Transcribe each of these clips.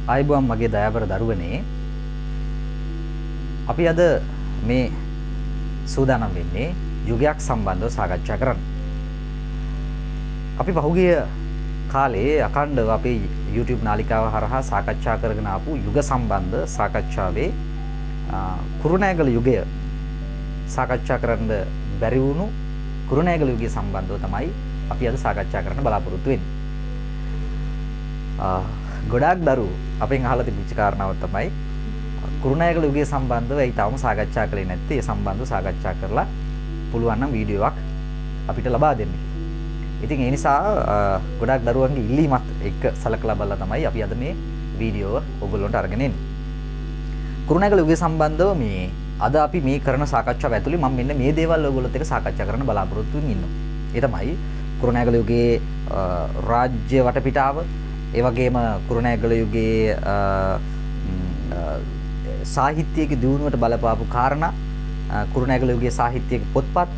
ආයිබුවන් මගේ දයාබර දරුවනේ අපි අද මේ සූදානම් වෙන්නේ යුගයක් සම්බන්ධව සාකච්ඡා කරන්න. අපි පහුගිය කාලේ අඛණ්ඩව අපේ YouTube නාලිකාව හරහා සාකච්ඡා කරගෙන ආපු යුග සම්බන්ධ සාකච්ඡාවේ කුරුණෑගල යුගය සාකච්ඡා කරන්න බැරි වුණු කුරුණෑගල යුගය සම්බන්ධව තමයි අපි අද සාකච්ඡා කරන්න බලාපොරොත්තු වෙන්නේ. ගොඩාක් දරුවෝ අපෙන් අහලා තිබිච්ච කාරණාව තමයි කුරුණෑගල යුගය සම්බන්ධව ඒ තාම සාකච්ඡා කරේ නැත්තේ. ඒ සම්බන්ධව සාකච්ඡා කරලා පුළුවන් නම් වීඩියෝවක් අපිට ලබා දෙන්න. ඉතින් ඒ නිසා ගොඩාක් දරුවන්ගේ ඉල්ලීමත් එක්ක සලකලා බලලා තමයි අපි අද මේ වීඩියෝව ඔයගොල්ලන්ට අරගෙන එන්නේ. කුරුණෑගල යුගය සම්බන්ධව මේ අද අපි මේ කරන සාකච්ඡාව ඇතුලේ මම මෙන්න මේ දේවල් ඔයගොල්ලොත් එක්ක සාකච්ඡා කරන්න බලාපොරොත්තු වෙමින් ඉන්නවා. ඒ තමයි කුරුණෑගල යුගයේ රාජ්‍ය වටපිටාව, ඒ වගේම කුරුණෑගල යුගයේ සාහිත්‍යයේ දියුණුවට බලපාපු කාරණා, කුරුණෑගල යුගයේ සාහිත්‍යයේ පොත්පත්,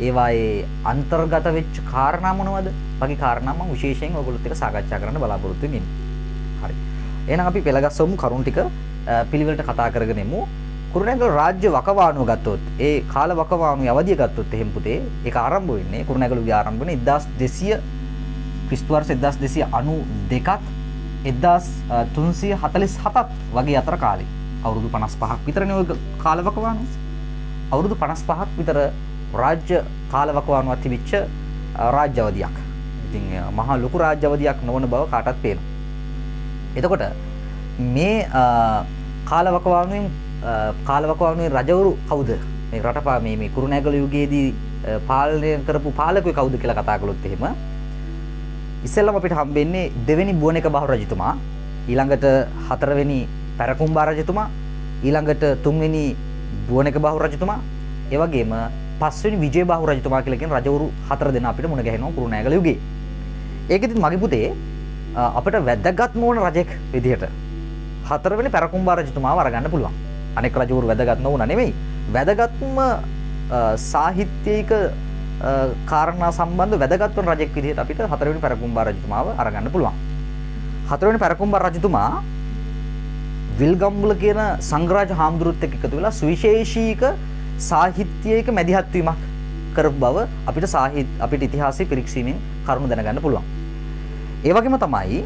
ඒවායේ අන්තර්ගත වෙච්ච කාරණා මොනවද? වගේ කාරණා මම විශේෂයෙන් ඔයගොල්ලොත් එක්ක සාකච්ඡා කරන්න බලාපොරොත්තු වෙමින් ඉන්නවා. හරි. එහෙනම් අපි පෙළගස්සමු කරුණු ටික පිළිවෙලට කතා කරගෙන එමු. කුරුණෑගල රාජ්‍ය වකවානුව ගත්තොත්, ඒ කාල වකවානුවේ අවධිය ගත්තොත් එහෙම පුතේ, ඒක ආරම්භ වෙන්නේ කුරුණෑගල යුගය ආරම්භ වෙන්නේ 1200 ක්‍රිස්තු වර්ෂ 1292ත් 1347ත් වගේ අතර කාලේ. අවුරුදු 55ක් විතරනේ ඔය කාල වකවානුව. අවුරුදු 55ක් විතර රාජ්‍ය කාල වකවානුවක් තිබිච්ච රාජ්‍ය අවධියක්. ඉතින් මහා ලොකු රාජ්‍ය අවධියක් නොවන බව කාටත් පේනවා. එතකොට මේ කාල වකවානුවේ රජවරු කවුද? මේ රට මේ කුරුණෑගල යුගයේදී පාලනය කරපු පාලකයෝ කවුද කියලා කතා කළොත් එහෙම ඉස්සෙල්ලම අපිට හම්බෙන්නේ දෙවෙනි බුවනෙක බහු රජතුමා, ඊළඟට හතරවෙනි පැරකුම්බා රජතුමා, ඊළඟට තුන්වෙනි බුවනෙක බහු රජතුමා, ඒ වගේම පස්වෙනි විජය බහු රජතුමා කියලා කියන රජවරු 4 දෙනා අපිට මුණ ගැහෙනවා කුරුණෑගල යුගයේ. ඒකෙදිත් මගේ පුතේ අපිට වැදගත් නොවන රජෙක් විදිහට හතරවෙනි පැරකුම්බා රජතුමාව අරගන්න පුළුවන්. අනෙක් රජවරු වැදගත් නොවුණා නෙමෙයි. වැදගත්ම සාහිත්‍යයක කාරණා සම්බන්ධ වැදගත් වන රජෙක් විදිහට අපිට හතරවෙනි පැරකුම්බා රජතුමාව අරගන්න පුළුවන්. හතරවෙනි පැරකුම්බා රජතුමා විල්ගම්බුල කියන සංඝරාජ හාමුදුරුවොත් එක්ක එකතු වෙලා සුවිශේෂීක සාහිත්‍යයක මැදිහත් වීමක් කරපු බව අපිට ඉතිහාසයේ පිරික්සීමෙන් කරුණු දැනගන්න පුළුවන්. ඒ වගේම තමයි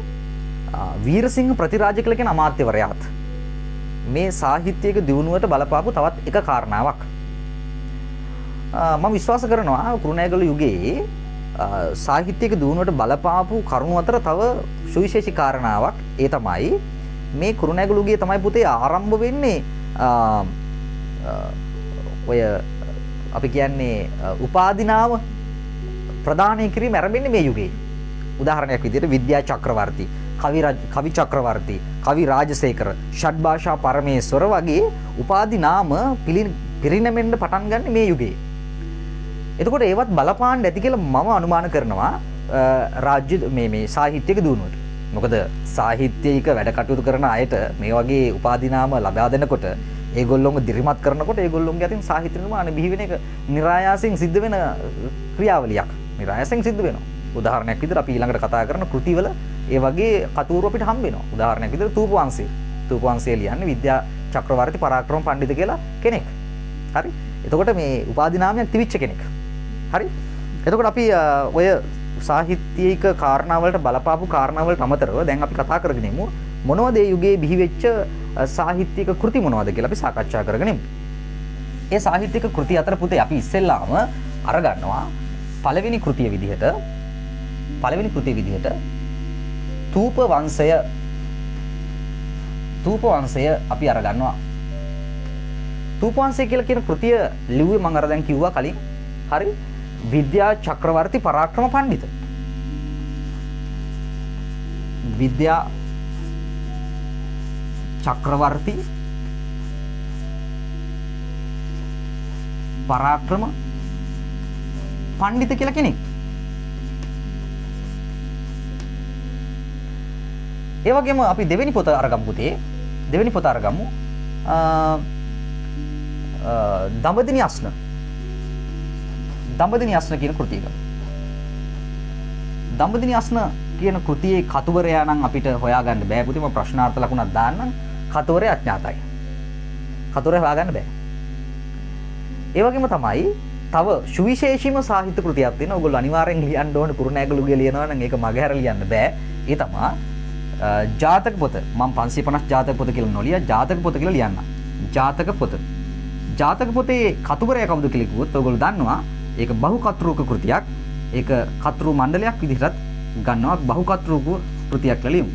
වීරසිංහ ප්‍රතිරාජ කියලා කියන අමාත්‍යවරයාත් මේ සාහිත්‍යයක දියුණුවට බලපාපු තවත් එක කාරණාවක්. මම විශ්වාස කරනවා කුරුණෑගල යුගයේ සාහිත්‍යයක දියුණුවට බලපාපු කරුණු අතර තව සුවිශේෂී කාරණාවක්. ඒ තමයි මේ කුරුණෑගල යුගයේ තමයි පුතේ ආරම්භ වෙන්නේ ඔය අපි කියන්නේ උපාධිනාම ප්‍රදානය කිරීම ආරම්භෙන්නේ මේ යුගයේ. උදාහරණයක් විදිහට විද්‍යා චක්‍රවර්ති, කවි චක්‍රවර්ති, කවි රාජසේකර, ෂඩ්භාෂා පරමේශ්වර වගේ උපාධි නාම පිරිනැමෙන්න පටන් ගන්න මේ යුගයේ. එතකොට ඒවත් බලපාන්න ඇති කියලා මම අනුමාන කරනවා රාජ්‍ය මේ සාහිත්‍යයක දියුණුවට. මොකද සාහිත්‍යයක වැඩ කටයුතු කරන අයට මේ වගේ උපාධි නාම ලබා දෙනකොට, ඒගොල්ලොන්ව දිරිමත් කරනකොට ඒගොල්ලොන්ගේ අතින් සාහිත්‍ය නිර්මාණ බිහි වෙන එක નિરાයාසයෙන් සිද්ධ වෙන ක්‍රියාවලියක්. નિરાයාසයෙන් සිද්ධ වෙනවා. උදාහරණයක් විදිහට අපි ඊළඟට කතා කරන කෘතිවල ඒ වගේ කතුරු අපිට හම්බ වෙනවා. උදාහරණයක් විදිහට තූප වංශය. තූප වංශය ලියන්නේ විද්‍යා චක්‍රවර්ති පරාක්‍රම පණ්ඩිත කියලා කෙනෙක්. හරි. එතකොට මේ උපාධි නාමයක් තිබිච්ච කෙනෙක්. හරි. එතකොට අපි ඔය සාහිත්‍යයක කාරණාවලට බලපාපු කාරණාවලට අමතරව දැන් අපි කතා කරගෙන ඉමු මොනවද මේ යුගයේ බිහි වෙච්ච සාහිත්‍යයක කෘති මොනවද කියලා අපි සාකච්ඡා කරගෙන ඉමු. ඒ සාහිත්‍යයක කෘති අතර පුතේ අපි ඉස්සෙල්ලාම අරගන්නවා පළවෙනි කෘතිය විදිහට තූප වංශය අපි අරගන්නවා. තූප වංශය කියලා කියන කෘතිය ලිව්වේ මම අර දැන් කිව්වා කලින්. හරි. විද්‍යා චක්‍රවර්ති පරාක්‍රම පණ්ඩිත. විද්‍යා චක්‍රවර්ති පරාක්‍රම පණ්ඩිත කියලා කෙනෙක්. ඒ වගේම අපි දෙවෙනි පොත අරගමු පුතේ. දෙවෙනි පොත අරගමු. දඹදිනි අස්න. දඹදිනි අස්න කියන කෘතියක. දඹදිනි අස්න කියන කෘතියේ කතුවරයා නම් අපිට හොයාගන්න බෑ පුතේ. මම ප්‍රශ්නාර්ථ ලකුණක් දාන්නම්. කතුවරයා අඥාතයි. කතුවරයා හොයාගන්න බෑ. ඒ වගේම තමයි තව සුවිශේෂීම සාහිත්‍ය කෘතියක් තියෙනවා. ඔයගොල්ලෝ අනිවාර්යෙන් ලියන්න ඕනේ. කුරුණෑගලුගේ ලියනවා නම් ඒක මගහැර ලියන්න බෑ. ඒ තමයි ජාතක පොත. මම 550 ජාතක පොත කියලා නොලිය ජාතක පොත කියලා ලියන්න. ජාතක පොත. ජාතක පොතේ කතුවරයා කවුද කියලා කිව්වොත් ඔයගොල්ලෝ දන්නවා. ඒක බහුකතෘක කෘතියක්. ඒක කතෘ මණ්ඩලයක් විදිහටත් ගන්නවා. බහුකතෘක කෘතියක් කියලා ලියමු.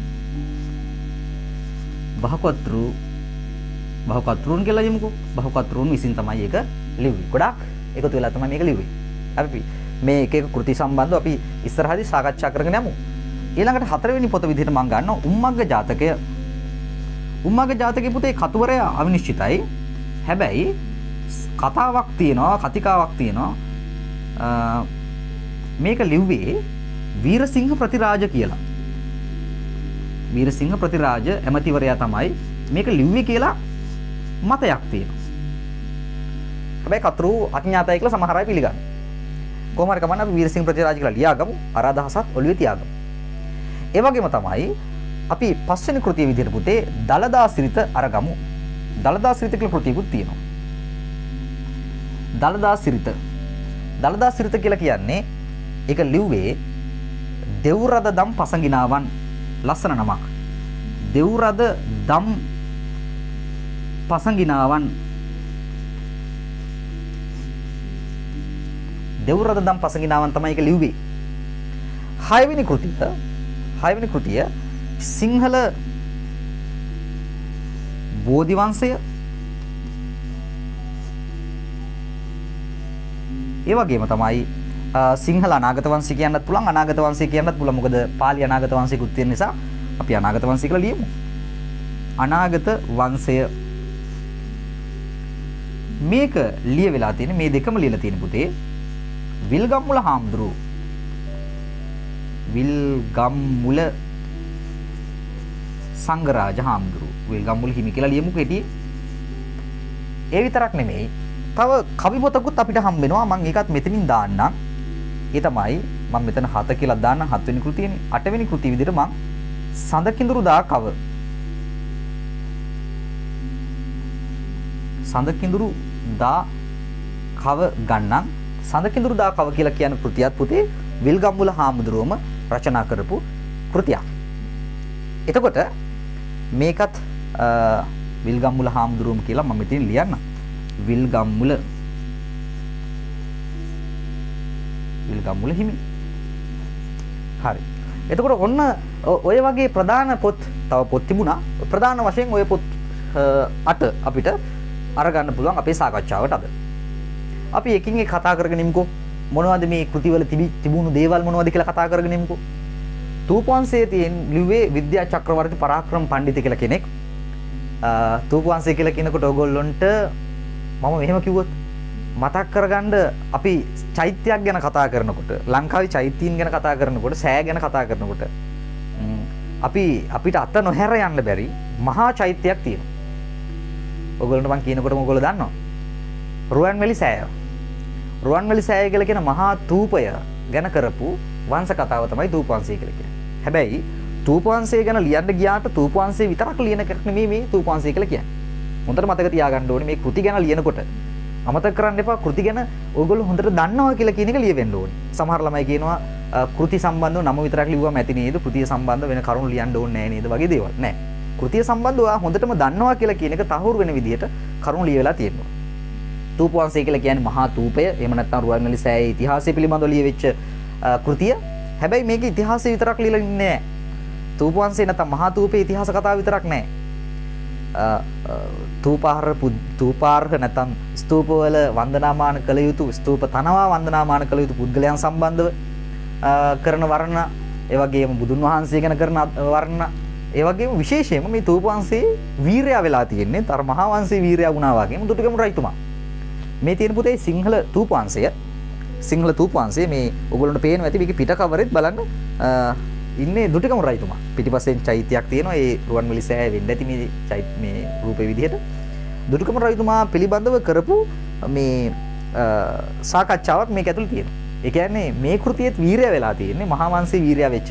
බහුකතෘන් කියලා ලියමුකෝ. බහුකතෘන් විසින් තමයි ඒක ලිව්වේ. ගොඩක් එකතු වෙලා තමයි මේක ලිව්වේ. අපි මේ එක එක කෘති සම්බන්ධව අපි ඉස්සරහදී සාකච්ඡා කරගෙන යමු. ඊළඟට හතරවෙනි පොත විදිහට මම ගන්නවා උම්මග්ග ජාතකය. උම්මග්ග ජාතකයේ පුතේ කතුවරයා අවිනිශ්චිතයි. හැබැයි කතාවක් තියෙනවා, කතිකාවක් තියෙනවා. මේක ලිව්වේ වීරසිංහ ප්‍රතිරාජ කියලා. වීරසිංහ ප්‍රතිරාජ ඇමතිවරයා තමයි මේක ලිව්වේ කියලා මතයක් තියෙනවා. හැබැයි කතෘ අඥාතයි කියලා සමහර අය පිළිගන්නවා. කොහොම හරි කමන්න අපි වීරසිංහ ප්‍රතිරාජ කියලා ලියාගමු. අර අදහසත් ඔළුවේ තියාගමු. ඒ වගේම තමයි අපි පස්වෙනි කෘතිය විදිහට පුතේ දලදා සිරිත අරගමු. දලදා සිරිත කියලා කෘතියකුත් තියෙනවා. දලදා සිරිත. දලදා සිරිත කියලා කියන්නේ ඒක ලිව්වේ දෙව්රද දම් පසඟිනාවන්. ලස්සන නමක්. දෙව්රද දම් පසඟිනාවන්. දෙව්රද දම් පසඟිනාවන් තමයි ඒක ලිව්වේ. හයවෙනි කෘතිය සිංහල බෝධි වංශය. ඒ වගේම තමයි සිංහල අනාගත වංශය කියන්නත් පුළුවන්, අනාගත වංශය කියන්නත් පුළුවන්. මොකද පාලි අනාගත වංශයකුත් තියෙන නිසා අපි අනාගත වංශය කියලා ලියමු. අනාගත වංශය. මේක ලියවිලා තියෙන මේ දෙකම ලියලා තියෙන පුතේ විල්ගම්මුල හාමුදුරුවෝ. විල්ගම්මුල සංඝරාජ හාමුදුරුවෝ. විල්ගම්මුල හිමි කියලා ලියමු කෙටි. ඒ විතරක් නෙමෙයි. තව කවි පොතකුත් අපිට හම්බ වෙනවා. මම ඒකත් මෙතනින් දාන්නම්. ඒ තමයි මම මෙතන 7 කියලා දාන්නම්. 7 වෙනි කෘතියනේ. 8 වෙනි කෘතිය විදිහට මම සඳකිඳුරු දා කව. සඳකිඳුරු දා කව ගන්නම්. සඳකිඳුරු දා කව කියලා කියන කෘතියත් පුතේ විල්ගම්මුල හාමුදුරුවම රචනා කරපු කෘතියක්. එතකොට මේකත් විල්ගම්මුල හාමුදුරුවම කියලා මම මෙතන ලියන්නම්. විල්ගම්මුල හිමි. හරි. එතකොට ඔන්න ඔය වගේ ප්‍රධාන පොත් තව පොත් තිබුණා. ප්‍රධාන වශයෙන් ඔය පොත් 8 අපිට අරගන්න පුළුවන් අපේ සාකච්ඡාවට අද. අපි එකින් එක කතා කරගෙන ඉමුකෝ. මොනවද මේ කෘතිවල තිබුණු දේවල් මොනවද කියලා කතා කරගෙන ඉමුකෝ. තූපවංශයේ තියෙන ලිව්වේ විද්‍යා චක්‍රවර්ති පරාක්‍රම පණ්ඩිත කියලා කෙනෙක්. තූපවංශය කියලා කියනකොට ඕගොල්ලොන්ට මම මෙහෙම කිව්වොත් මතක් කරගන්න අපි චෛත්‍යයක් ගැන කතා කරනකොට ලංකාවේ චෛත්‍යීන් ගැන කතා කරනකොට සෑ ගැන කතා කරනකොට අපිට අත නොහැර යන්න බැරි මහා චෛත්‍යයක් තියෙනවා. ඔයගොල්ලන්ට මම කියනකොටම ඔයගොල්ලෝ දන්නවා. රුවන්වැලි සෑය. රුවන්වැලි සෑය කියලා කියන මහා තූපය ගැන කරපු වංශ කතාව තමයි තූපවංශය කියලා කියන්නේ. හැබැයි තූපවංශය ගැන ලියන්න ගියාට තූපවංශය විතරක් ලියන එකක් නෙමෙයි මේ තූපවංශය කියලා කියන්නේ. හොඳට මතක තියාගන්න ඕනේ මේ කෘති ගැන ලියනකොට අමතක කරන්න එපා කෘති ගැන ඕගොල්ලෝ හොඳට දන්නවා කියලා කියන එක ලියවෙන්න ඕනේ. සමහර ළමයි කියනවා කෘති සම්බන්ධව නම විතරක් ලිව්වම ඇති නේද? කෘතිය සම්බන්ධව වෙන කරුණු ලියන්න ඕනේ නැහැ නේද? වගේ දේවල්. නෑ. කෘතිය සම්බන්ධව හොඳටම දන්නවා කියලා කියන එක තහවුරු වෙන විදිහට කරුණු ලියවිලා තියෙනවා. තූපවංශය කියලා කියන්නේ මහා තූපය. එහෙම නැත්නම් රුවන්වැලි සෑයේ ඉතිහාසය පිළිබඳව ලියවිච්ච කෘතිය. හැබැයි මේකේ ඉතිහාසය විතරක් ලියලා ඉන්නේ නැහැ. තූපවංශය නැත්නම් මහා තූපයේ ඉතිහාස කතාව විතරක් නැහැ. තූපාර්හ නැත්නම් ස්තූපවල වන්දනාමාන කළ යුතු ස්තූප තනවා වන්දනාමාන කළ යුතු පුද්ගලයන් සම්බන්ධව කරන වර්ණ, ඒ වගේම බුදුන් වහන්සේ ගැන කරන වර්ණ, ඒ වගේම විශේෂයෙන්ම මේ තූපවංශයේ වීරයා වෙලා තියෙන්නේ තර මහා වංශයේ වීරයා වුණා වගේම දුටුගැමුණු රජතුමා. මේ තියෙන පුතේ සිංහල තූපවංශය මේ ඔයගොල්ලන්ට පේනවා ඇති මේකේ පිට කවරෙත් බලන්න ඉන්නේ දුටුගැමුණු රජතුමා. පිටිපස්සෙන් චෛත්‍යයක් තියෙනවා. ඒ රුවන්වැලි සෑය වෙන්න ඇති මේ රූපේ විදිහට. දුටුගැමුණු රජතුමා පිළිබඳව කරපු මේ සාකච්ඡාවක් මේක ඇතුළේ තියෙනවා. ඒ කියන්නේ මේ කෘතියේත් වීරය වෙලා තියෙන්නේ මහා වංශයේ වීරයා වෙච්ච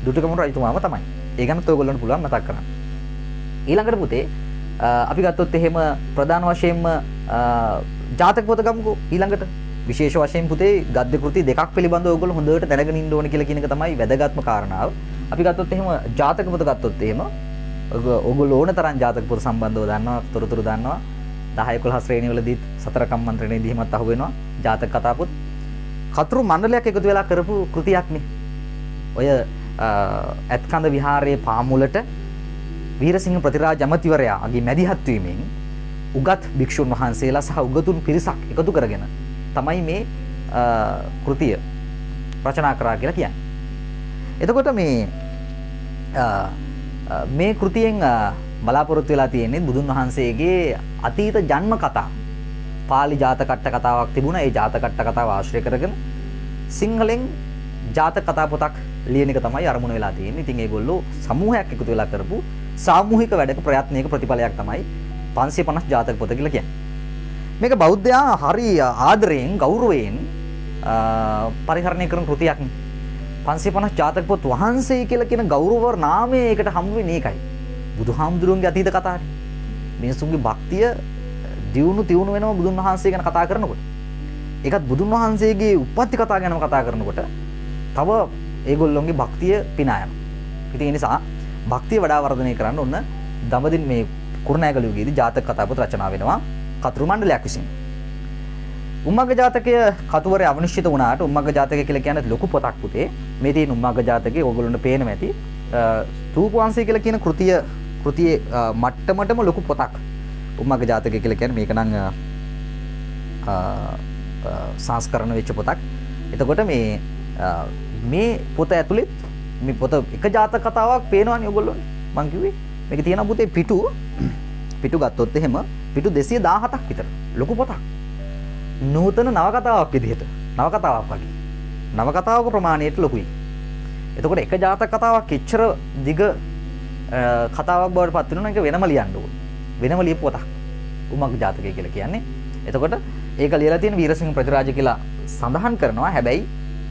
දුටුගැමුණු රජතුමාම තමයි. ඒ ගැනත් ඔයගොල්ලන්ට පුළුවන් මතක් කරගන්න. ඊළඟට පුතේ අපි ගත්තොත් එහෙම ප්‍රධාන වශයෙන්ම ජාතක පොත ගමුකෝ ඊළඟට. විශේෂ වශයෙන් පුතේ ගද්‍ය කෘති දෙකක් පිළිබඳව ඔයගොල්ලෝ හොඳට දැනගෙන ඉන්න ඕන කියලා කියන එක තමයි වැදගත්ම කාරණාව. අපි ගත්තොත් එහෙම ජාතක පොත ගත්තොත් එහෙම ඔයගොල්ලෝ ඕන තරම් ජාතක පොත සම්බන්ධව දන්නවා, තොරතුරු දන්නවා. 10 11 ශ්‍රේණිවලදීත් සතර කම්මන්ත්‍රණයේදී හිමත් අහුවෙනවා ජාතක කතා පොත්. කතුරු මණ්ඩලයක් එකතු වෙලා කරපු කෘතියක් නේ. ඔය ඇත්කඳ විහාරයේ පාමුලට වීරසිංහ ප්‍රතිරාජ ඇමතිවරයාගේ මැදිහත් වීමෙන් උගත් භික්ෂුන් වහන්සේලා සහ උගතුන් පිරිසක් එකතු කරගෙන තමයි මේ කෘතිය රචනා කරා කියලා කියන්නේ. එතකොට මේ කෘතියෙන් බලාපොරොත්තු වෙලා තියෙන්නේ බුදුන් වහන්සේගේ අතීත ජන්ම කතා. පාලි ජාතකට්ට කතාවක් තිබුණා. ඒ ජාතකට්ට කතාව ආශ්‍රය කරගෙන සිංහලෙන් ජාතක කතා පොතක් ලියන එක තමයි අරමුණ වෙලා තියෙන්නේ. ඉතින් ඒගොල්ලෝ සමූහයක් එකතු වෙලා කරපු සාමූහික වැඩක ප්‍රයත්නයක ප්‍රතිඵලයක් තමයි 550 ජාතක පොත කියලා කියන්නේ. මේක බෞද්ධයා හරි ආදරයෙන් ගෞරවයෙන් පරිහරණය කරන කෘතියක් නේ. 550 ජාතක පොත් වහන්සේ කියලා කියන ගෞරව නාමය ඒකට හම්බ වෙන්නේ ඒකයි. බුදුහාමුදුරුවන්ගේ අතීත කතානේ. මිනිසුන්ගේ භක්තිය දියුණු වෙනවා බුදුන් වහන්සේ ගැන කතා කරනකොට. ඒකත් බුදුන් වහන්සේගේ උප්පත්ති කතා ගැනම කතා කරනකොට තව ඒගොල්ලොන්ගේ භක්තිය පිනා යනවා. ඉතින් ඒ නිසා භක්තිය වඩා වර්ධනය කරන්න ඕන දඹදින් මේ කුරුණෑගල යුගයේදී ජාතක කතා පොත රචනා වෙනවා කතුරු මණ්ඩලයක් විසින්. උම්මග්ග ජාතකය කතුවරේ අවනිශ්චිත වුණාට උම්මග්ග ජාතකය කියලා කියන්නේ ලොකු පොතක් පුතේ. මේ තියෙන උම්මග්ග ජාතකයේ ඕගොල්ලන්ට පේනම ඇති. ස්තූප වංශය කියලා කියන කෘතියේ මට්ටමටම ලොකු පොතක්. උම්මග්ග ජාතකය කියලා කියන්නේ මේක නම් සංස්කරණ වෙච්ච පොතක්. එතකොට මේ පොත ඇතුළේ මේ පොත එක ජාතක කතාවක් පේනවනේ ඔයගොල්ලෝනේ. මං කිව්වේ මේක තියෙනවා පුතේ පිටු ගත්තොත් එහෙම පිටු 217ක් විතර. ලොකු පොතක්. නූතන නවකතාවක් විදිහට. නවකතාවක් වගේ. නවකතාවක ප්‍රමාණයට ලොකුයි. එතකොට එක ජාතක කතාවක් එච්චර දිග කතාවක් බවට පත් වෙනවා නම් ඒක වෙනම ලියන්න ඕන. වෙනම ලියපු පොතක්. උම්මග්ග ජාතකය කියලා කියන්නේ. එතකොට ඒක ලියලා තියෙන වීරසිංහ ප්‍රතිරාජ කියලා සඳහන් කරනවා. හැබැයි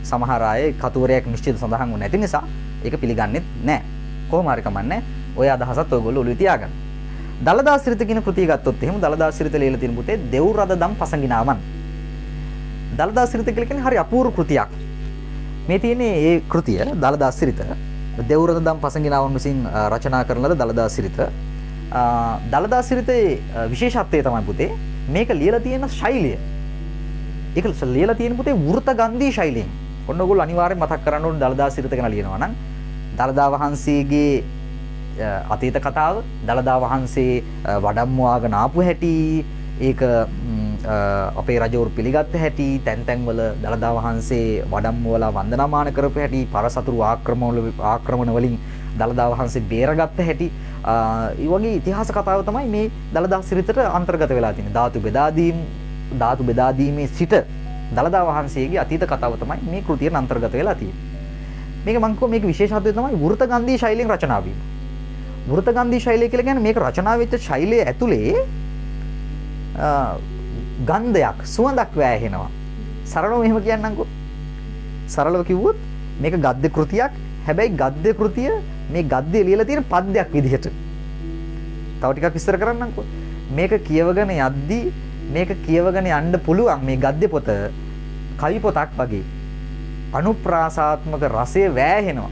සමහර අය කතුවරයක් නිශ්චිත සඳහන් වුනේ නැති නිසා ඒක පිළිගන්නේ නැහැ. කොහොම හරි කමන්නේ. ඔය අදහසත් ඔයගොල්ලෝ ඔළුවේ තියාගන්න. දලදා සිරිත කියන කෘතිය ගත්තොත් එහෙම දලදා සිරිත ලියලා තියෙන පුතේ දෙව්රදදම් පසඟිනාවන්. දලදා සිරිත කියලා කියන්නේ හරි අපූර්ව කෘතියක්. මේ තියෙන්නේ ඒ කෘතිය දලදා සිරිත දෙව්රදදම් පසඟිනාවන් විසින් රචනා කරන ලද දලදා සිරිත. දලදා සිරිතේ විශේෂත්වය තමයි පුතේ මේක ලියලා තියෙන ශෛලිය. ඒක ලියලා තියෙන පුතේ වෘතගන්ධී ශෛලියෙන්. ඔන්න ඔයගොල්ලෝ අනිවාර්යෙන් මතක් කරගන්න ඕනේ දලදා සිරිත ගැන ලියනවා නම් දලදා වහන්සේගේ අතීත කතාව, දලදා වහන්සේ වඩම්මවාගෙන ආපු හැටි, ඒක අපේ රජවරු පිළිගත්ත හැටි, තැන් තැන්වල දලදා වහන්සේ වඩම්මවලා වන්දනාමාන කරපු හැටි, පරසතුරු ආක්‍රමණ වලින් දලදා වහන්සේ බේරගත්ත හැටි, ඒ වගේ ඉතිහාස කතාව තමයි මේ දලදා සිරිතට අන්තර්ගත වෙලා තියෙන්නේ. ධාතු බෙදා දීමේ සිට දලදා වහන්සේගේ අතීත කතාව තමයි මේ කෘතියට අන්තර්ගත වෙලා තියෙන්නේ. මේක මම කිව්වා මේක විශේෂත්වය තමයි වෘතගන්ධී ශෛලියෙන් රචනා වීම. වෘතගන්ධී ශෛලිය කියලා කියන්නේ මේක රචනා වෙච්ච ශෛලිය ඇතුලේ ගන්ධයක් සුවඳක් වැයෙනවා. සරලව මෙහෙම කියන්නම්කෝ. සරලව කිව්වොත් මේක ගද්‍ය කෘතියක්. හැබැයි ගද්‍ය කෘතිය මේ ගද්‍ය ලියලා තියෙන පද්‍යයක් විදිහට. තව ටිකක් විස්තර කරන්නම්කෝ. මේක කියවගෙන යද්දී මේක කියවගෙන යන්න පුළුවන් මේ ගද්‍ය පොත කවි පොතක් වගේ. අනුප්‍රාසාත්මක රසය වැයෙනවා.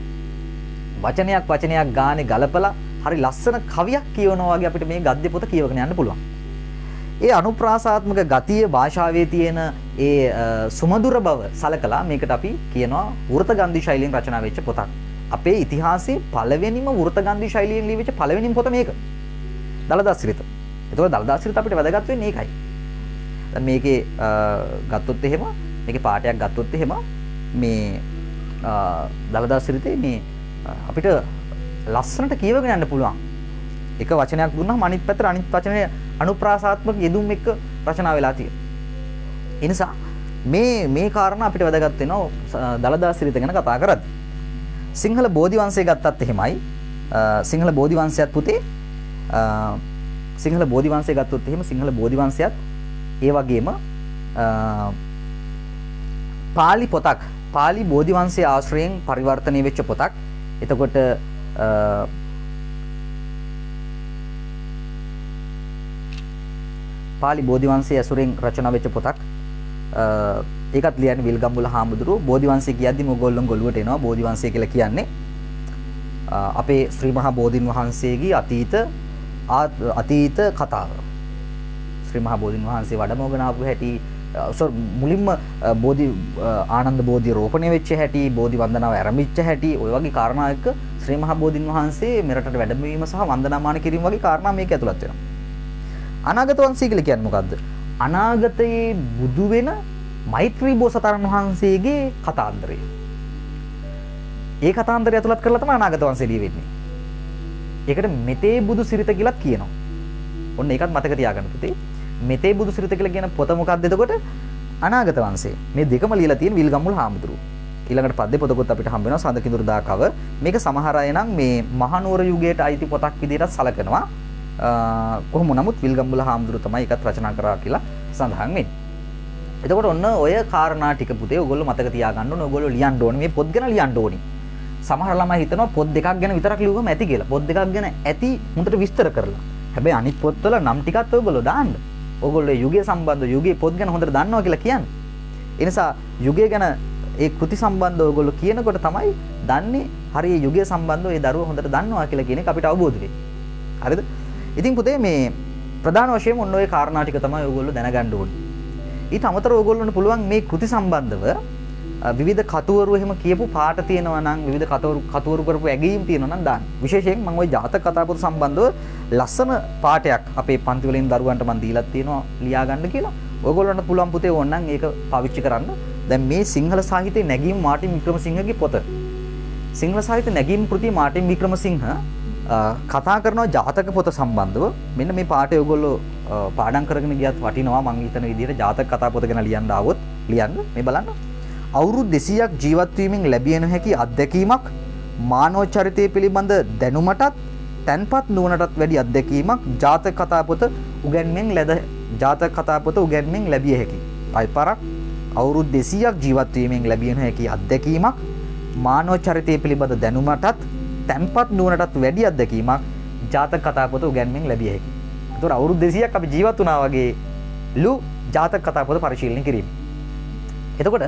වචනයක් ගානේ ගලපලා හරි ලස්සන කවියක් කියවනවා වගේ අපිට මේ ගද්‍ය පොත කියවගෙන යන්න පුළුවන්. ඒ අනුප්‍රාසාත්මක ගතිය භාෂාවේ තියෙන ඒ සුමధుර බව සලකලා මේකට අපි කියනවා වෘතගන්ධී ශෛලියෙන් රචනා වෙච්ච පොතක්. අපේ ඉතිහාසයේ පළවෙනිම වෘතගන්ධී ශෛලියෙන් ලියවිච්ච පළවෙනිම පොත මේක. දලදා සිරිත. ඒතකොට දලදා සිරිත අපිට වැදගත් වෙන්නේ ඒකයි. දැන් මේකේ ගත්තොත් එහෙම මේකේ පාඩයක් ගත්තොත් එහෙම මේ දලදා සිරිතේ මේ අපිට ලස්සනට කියවගෙන යන්න පුළුවන්. එක වචනයක් දුන්නාම අනිත් පැත්තට අනිත් වචනේ අනුප්‍රාසාත්මක යෙදුම් එක්ක රචනා වෙලා තියෙනවා. ඒ නිසා මේ කාරණා අපිට වැදගත් වෙනවා දලදා සිරිත ගැන කතා කරද්දී. සිංහල බෝධි වංශය ගත්තත් එහෙමයි. සිංහල බෝධි වංශයත් පුතේ සිංහල බෝධි වංශය ගත්තොත් එහෙම සිංහල බෝධි වංශයත් ඒ වගේම පාලි පොතක් පාලි බෝධි වංශයේ ආශ්‍රයෙන් පරිවර්තනය වෙච්ච පොතක්. එතකොට පාලි බෝධිවංශයේ ඇසුරෙන් රචනා වෙච්ච පොතක්. ඒකත් ලියන්නේ විල්ගම්මුල හාමුදුරුවෝ. බෝධිවංශය කියද්දිම ඕගොල්ලෝ ගොළුවට එනවා. බෝධිවංශය කියලා කියන්නේ අපේ ශ්‍රී මහා බෝධින් වහන්සේගේ අතීත කතාව. ශ්‍රී මහා බෝධින් වහන්සේ වැඩමවගෙන ආපු හැටි, මුලින්ම ආනන්ද බෝධිය රෝපණය වෙච්ච හැටි, බෝධි වන්දනාව ආරම්භිච්ච හැටි, ඔය වගේ කාරණා එක්ක ශ්‍රී මහා බෝධින් වහන්සේ මෙරටට වැඩමවීම සහ වන්දනාමාන කිරීම වගේ කාරණා මේක ඇතුළත් වෙනවා. අනාගත වංශය කියලා කියන්නේ මොකද්ද? අනාගතයේ බුදු වෙන මෛත්‍රී බෝසතාණන් වහන්සේගේ කතාන්දරය. ඒ කතාන්දරය ඇතුළත් කරලා තමයි අනාගත වංශය ලියවෙන්නේ. ඒකට මෙතේ බුදු සිරිත කියලාත් කියනවා. ඔන්න ඒකත් මතක තියාගන්න පුතේ. මෙතේ බුදු සිරිත කියලා කියන පොත මොකක්ද එතකොට? අනාගත වංශය. මේ දෙකම ලියලා තියෙන විල්ගම්මුල හාමුදුරුවෝ. ඊළඟට පද්‍ය පොතකුත් අපිට හම්බ වෙනවා සඳ කිඳුරු දාකව. මේක සමහර අය නම් මේ මහනුවර යුගයට අයිති පොතක් විදිහට සලකනවා. කොහොම නමුත් විල්ගම්මුල හාමුදුරුවෝ තමයි ඒකත් රචනා කරා කියලා සඳහන් වෙන්නේ. එතකොට ඔන්න ඔය කාරණා ටික පුතේ ඔයගොල්ලෝ මතක තියාගන්න ඕනේ. ඔයගොල්ලෝ ලියන්න ඕනේ. මේ පොත් ගැන ලියන්න ඕනේ. සමහර ළමයි හිතනවා පොත් දෙකක් ගැන විතරක් ලියුවම ඇති කියලා. පොත් දෙකක් ගැන ඇති හොඳට විස්තර කරලා. හැබැයි අනිත් පොත්වල නම් ටිකත් ඔයගොල්ලෝ දාන්න. ඔයගොල්ලෝ යුගය සම්බන්ධව යුගයේ පොත් ගැන හොඳට දන්නවා කියලා කියන්නේ. ඒ නිසා යුගය ගැන ඒ කෘති සම්බන්ධව ඔයගොල්ලෝ කියනකොට තමයි දන්නේ හරිය යුගය සම්බන්ධව ඒ දරුවා හොඳට දන්නවා කියලා කියන එක අපිට අවබෝධ වෙන්නේ. හරිද? ඉතින් පුතේ මේ ප්‍රධාන වශයෙන් ඔන්න ඔය කාරණා ටික තමයි ඔයගොල්ලෝ දැනගන්න ඕනේ. ඊට අමතරව ඔයගොල්ලන්ට පුළුවන් මේ කෘති සම්බන්ධව විවිධ කතුවරු එහෙම කියපු පාට තියෙනවා නම් විවිධ කතුවරු කරපු ඇගීම් තියෙනවා නම් දාන්න. විශේෂයෙන් මම ওই ජාතක කතාපොත සම්බන්ධව ලස්සන පාඩයක් අපේ පන්ති වලින් දරුවන්ට මම දීලා තියෙනවා ලියා ගන්න කියලා. ඔයගොල්ලන්ට පුළුවන් පුතේ ඕනනම් ඒක පාවිච්චි කරන්න. දැන් මේ සිංහල සාහිත්‍යයේ නැගීම් මාටින් වික්‍රමසිංහගේ පොත. සිංහල සාහිත්‍ය නැගීම් කෘති මාටින් වික්‍රමසිංහ කතා කරනවා ජාතක පොත සම්බන්ධව. මෙන්න මේ පාඩේ ඔයගොල්ලෝ පාඩම් කරගෙන ගියත් වටිනවා මං හිතන විදිහට ජාතක කතා පොත ගැන ලියන්න ආවොත් ලියන්න. මේ බලන්න. අවුරුදු 200ක් ජීවත් වීමෙන් ලැබිය නොහැකි අත්දැකීමක්, මානව චරිතය පිළිබඳ දැනුමටත් තැන්පත් නුවණටත් වැඩි අත්දැකීමක් ජාතක කතා පොත උගන්වීමෙන් ලැබිය හැකි. අයිපාරක් අවුරුදු 200ක් ජීවත් වීමෙන් ලැබිය නොහැකි අත්දැකීමක්, මානව චරිතය පිළිබඳ දැනුමටත් තැන්පත් නුවණටත් වැඩි අත්දැකීමක් ජාතක කතා පොත උගන්වීමෙන් ලැබිය හැකි. ඒතකොට අවුරුදු 200ක් අපි ජීවත් වුණා වගේ ලු ජාතක කතා පොත පරිශීලනය කිරීම. එතකොට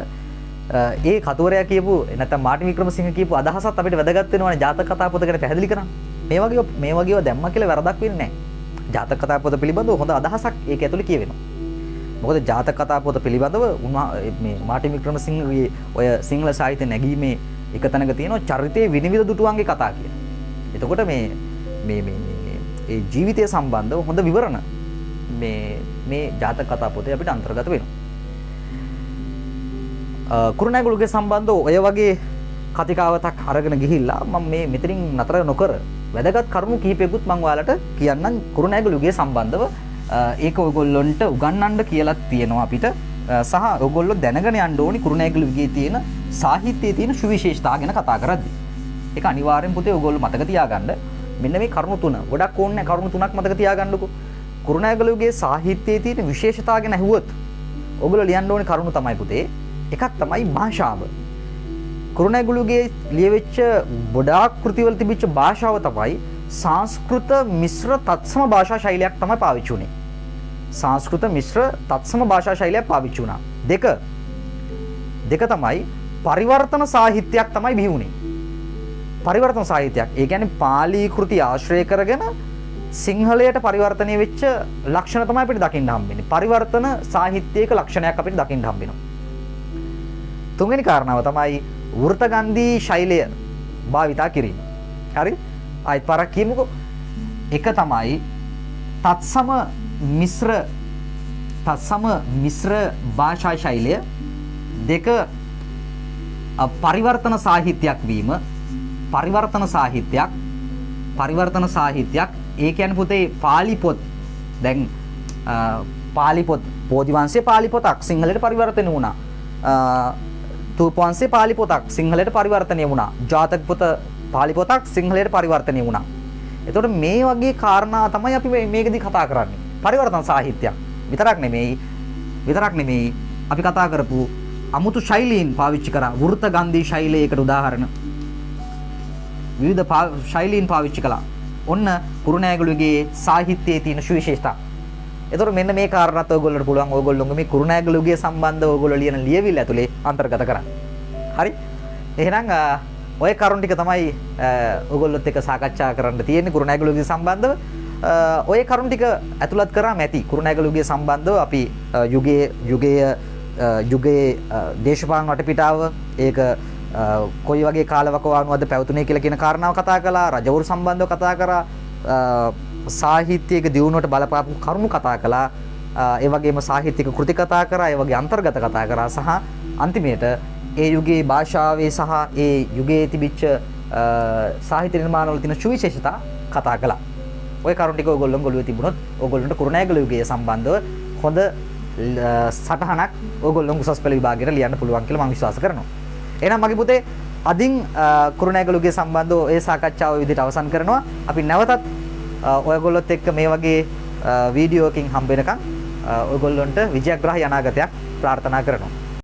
ඒ කතුවරයා කියපු නැත්නම් මාටින් වික්‍රමසිංහ කියපු අදහසත් අපිට වැදගත් වෙනවානේ ජාතක කතා පොත ගැන පැහැදිලි කරන්න. මේ වගේව දැම්මා කියලා වැරදක් වෙන්නේ නැහැ. ජාතක කතා පොත පිළිබඳව හොඳ අදහසක් ඒක ඇතුලේ කියවෙනවා. මොකද ජාතක කතා පොත පිළිබඳව මේ මාටින් වික්‍රමසිංහගේ ඔය සිංහල සාහිත්‍ය නැගීමේ එක තැනක තියෙනවා චරිතයේ විනිවිද දුටුවන්ගේ කතා කියලා. එතකොට මේ ඒ ජීවිතය සම්බන්ධව හොඳ විවරණ මේ ජාතක කතා පොතේ අපිට අන්තර්ගත වෙනවා. කුරුණෑගලුගේ සම්බන්ධව ඔය වගේ කතිකාවතක් අරගෙන ගිහිල්ලා මම මේ මෙතනින් නතර නොකර වැදගත් කරුණු කිහිපයකුත් මම ඔයාලට කියන්නම් කුරුණෑගලුගේ සම්බන්ධව. ඒක ඔයගොල්ලොන්ට උගන්වන්න කියලා තියෙනවා අපිට. සහ ඔයගොල්ලෝ දැනගෙන යන්න ඕනි කුරුණෑගලුගේ තියෙන සාහිත්‍යයේ තියෙන සුවිශේෂතා ගැන කතා කරද්දී. ඒක අනිවාර්යෙන් පුතේ ඔයගොල්ලෝ මතක තියාගන්න. මෙන්න මේ කරුණු තුන. ගොඩක් ඕනේ කරුණු තුනක් මතක තියාගන්නකෝ. කුරුණෑගලුගේ සාහිත්‍යයේ තියෙන විශේෂතා ගැන අහුවොත් ඔයගොල්ලෝ ලියන්න ඕනේ කරුණු තමයි පුතේ. එකක් තමයි භාෂාව. කුරුණෑගලුගේ ලියවිච්ච ගොඩාක් කෘතිවල තිබිච්ච භාෂාව තමයි සංස්කෘත මිශ්‍ර තත්සම භාෂා ශෛලියක් තමයි පාවිච්චි වුනේ. සංස්කෘත මිශ්‍ර තත්සම භාෂා ශෛලියක් පාවිච්චි වුණා. දෙක තමයි පරිවර්තන සාහිත්‍යයක් තමයි බිහි වුනේ. පරිවර්තන සාහිත්‍යයක්. ඒ කියන්නේ පාලි කෘති ආශ්‍රය කරගෙන සිංහලයට පරිවර්තනය වෙච්ච ලක්ෂණ තමයි අපිට දකින්න හම්බෙන්නේ. පරිවර්තන සාහිත්‍යයක ලක්ෂණයක් අපිට දකින්න හම්බෙනවා. තුන්වෙනි කාරණාව තමයි වෘතගන්ධී ශෛලය භාවිතා කිරීම. හරි? ආයිත් පාරක් කියමුකෝ. එක තමයි තත්සම මිශ්‍ර භාෂා ශෛලය. දෙක පරිවර්තන සාහිත්‍යයක් වීම. පරිවර්තන සාහිත්‍යයක් ඒ කියන්නේ පුතේ පාලි පොත්. දැන් පාලි පොත් බෝධිවංශයේ පාලි පොතක් සිංහලට පරිවර්තනය වුණා. තූපවංශයේ පාලි පොතක් සිංහලට පරිවර්තනය වුණා. ජාතක පොත පාලි පොතක් සිංහලට පරිවර්තනය වුණා. එතකොට මේ වගේ කාරණා තමයි අපි මේකදී කතා කරන්නේ. පරිවර්තන සාහිත්‍යයක් විතරක් නෙමෙයි අපි කතා කරපු අමුතු ශෛලීන් පාවිච්චි කරා. වෘතගන්ධී ශෛලයකට උදාහරණ. විවිධ ශෛලීන් පාවිච්චි කළා. ඔන්න කුරුණෑගලුගේ සාහිත්‍යයේ තියෙන සුවිශේෂතා. ඒතකොට මෙන්න මේ කාරණාත් ඔයගොල්ලන්ට පුළුවන් ඔයගොල්ලෝගේ මේ කුරුණෑගලුගේ සම්බන්ධව ඔයගොල්ලෝ ලියන ලියවිල්ල ඇතුලේ අන්තර්ගත කරන්න. හරි? එහෙනම් ඔය කරුණ ටික තමයි ඔයගොල්ලොත් එක්ක සාකච්ඡා කරන්න තියෙන්නේ කුරුණෑගලුගේ සම්බන්ධව. ඔය කරුණ ටික ඇතුළත් කරාම ඇති කුරුණෑගලුගේ සම්බන්ධව අපි යුගයේ දේශපාලන වටපිටාව ඒක කොයි වගේ කාලවකවානුවක්ද පැවතුනේ කියලා කියන කාරණාව කතා කළා. රජවරු සම්බන්ධව කතා කරා. සාහිත්‍යයක දියුණුවට බලපාපු කරුණු කතා කළා. ඒ වගේම සාහිත්‍යික කෘති කතා කරා. ඒ වගේ අන්තර්ගත කතා කරා. සහ අන්තිමේට ඒ යුගයේ භාෂාවේ සහ ඒ යුගයේ තිබිච්ච සාහිත්‍ය නිර්මාණවල තියෙන සුවිශේෂතා කතා කළා. ওই කරුණ ටික ඔයගොල්ලෝ ගොළුවේ තිබුණොත් ඔයගොල්ලන්ට කුරුණෑගල යුගයේ සම්බන්ධව හොඳ සටහනක් ඔයගොල්ලෝ උසස් පෙළ විභාගයට ලියන්න පුළුවන් කියලා මම විශ්වාස කරනවා. එහෙනම් මගේ පුතේ අදින් කුරුණෑගල යුගයේ සම්බන්ධව ඒ සාකච්ඡාව විදිහට අවසන් කරනවා. අපි නැවතත් ඔයගොල්ලොත් එක්ක මේ වගේ වීඩියෝ එකකින් හම්බ වෙනකන් ඔයගොල්ලන්ට විජයග්‍රාහී අනාගතයක් ප්‍රාර්ථනා කරනවා.